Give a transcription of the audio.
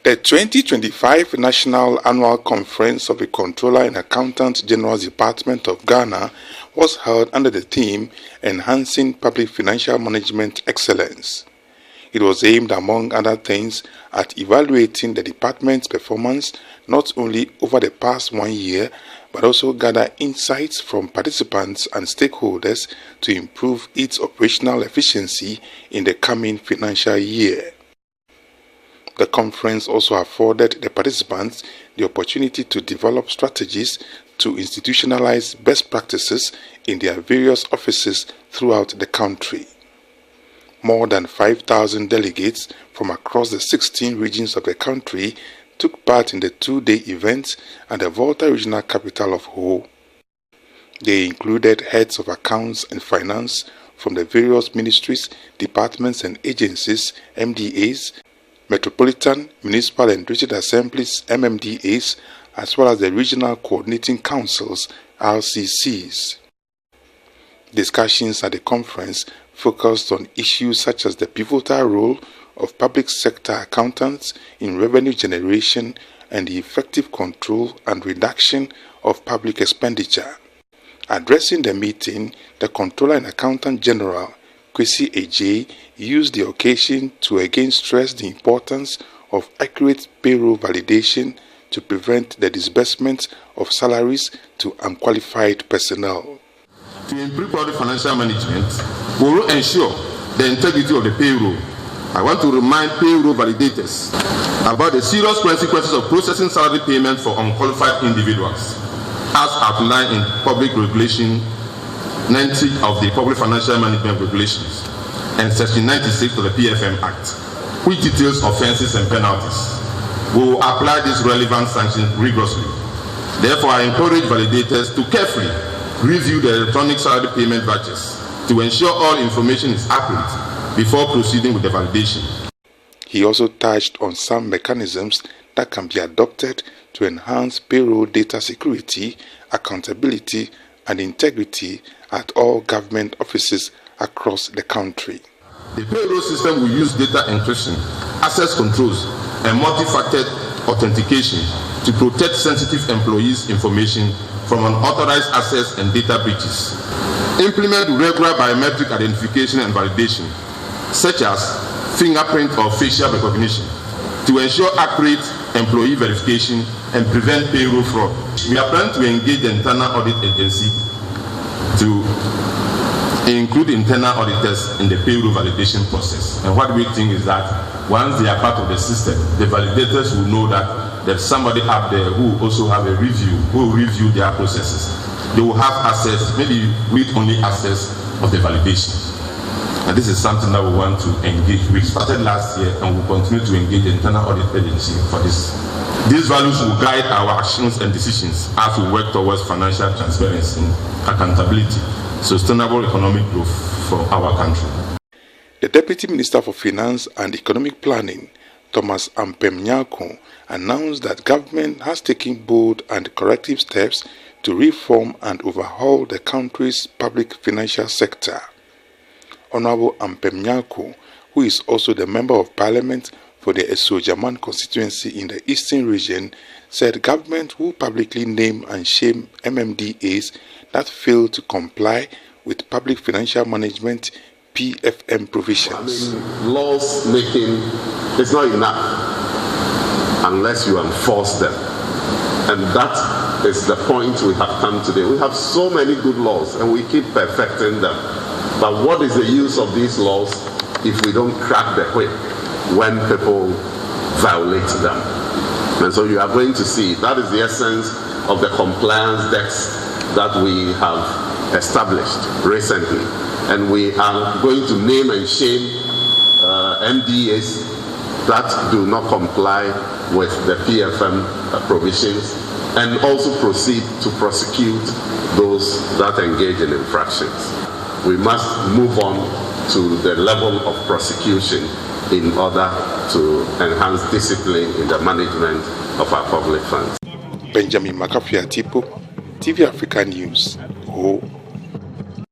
The 2025 National Annual Conference of the Controller and Accountant General's Department of Ghana was held under the theme Enhancing Public Financial Management Excellence. It was aimed, among other things, at evaluating the department's performance not only over the past 1 year, but also gather insights from participants and stakeholders to improve its operational efficiency in the coming financial year. The conference also afforded the participants the opportunity to develop strategies to institutionalize best practices in their various offices throughout the country. More than 5,000 delegates from across the 16 regions of the country took part in the two-day event at the Volta regional capital of Ho. They included heads of accounts and finance from the various ministries, departments and agencies, MDAs, Metropolitan, Municipal and District Assemblies, MMDAs, as well as the Regional Coordinating Councils, RCCs. Discussions at the conference focused on issues such as the pivotal role of public sector accountants in revenue generation and the effective control and reduction of public expenditure. Addressing the meeting, the Controller and Accountant General, Kwesi Agyei, used the occasion to again stress the importance of accurate payroll validation to prevent the disbursement of salaries to unqualified personnel. To improve public financial management, we will ensure the integrity of the payroll. I want to remind payroll validators about the serious consequences of processing salary payment for unqualified individuals, as outlined in Public Regulation 90 of the Public Financial Management Regulations and Section 96 of the PFM Act, which details offences and penalties. We will apply these relevant sanctions rigorously. Therefore, I encourage validators to carefully review the electronic salary payment vouchers to ensure all information is accurate before proceeding with the validation. He also touched on some mechanisms that can be adopted to enhance payroll data security, accountability, and integrity at all government offices across the country. The payroll system will use data encryption, access controls, and multi-factor authentication to protect sensitive employees' information from unauthorized access and data breaches. Implement regular biometric identification and validation, such as fingerprint or facial recognition, to ensure accurate employee verification and prevent payroll fraud. We are planning to engage the internal audit agency to include internal auditors in the payroll validation process. And what we think is that once they are part of the system, the validators will know that there's somebody up there who also have a review, who will review their processes. They will have access, maybe with only access of the validation. And this is something that we want to engage. We started last year and we'll continue to engage the internal audit agency for this. These values will guide our actions and decisions as we work towards financial transparency, accountability, sustainable economic growth for our country. The Deputy Minister for Finance and Economic Planning, Thomas Ampem-Nyako, announced that government has taken bold and corrective steps to reform and overhaul the country's public financial sector. Honorable Ampem-Nyako, who is also the Member of Parliament for the Esojaman constituency in the Eastern region, said government will publicly name and shame MMDAs that fail to comply with public financial management PFM provisions. Laws making is not enough unless you enforce them. And that is the point we have come today. We have so many good laws and we keep perfecting them. But what is the use of these laws if we don't crack the whip when people violate them? And so you are going to see that is the essence of the compliance decks that we have established recently. And we are going to name and shame MDAs that do not comply with the PFM provisions, and also proceed to prosecute those that engage in infractions. We must move on to the level of prosecution in order to enhance discipline in the management of our public funds. Makafui Attipoe, TV Africa News, Ho.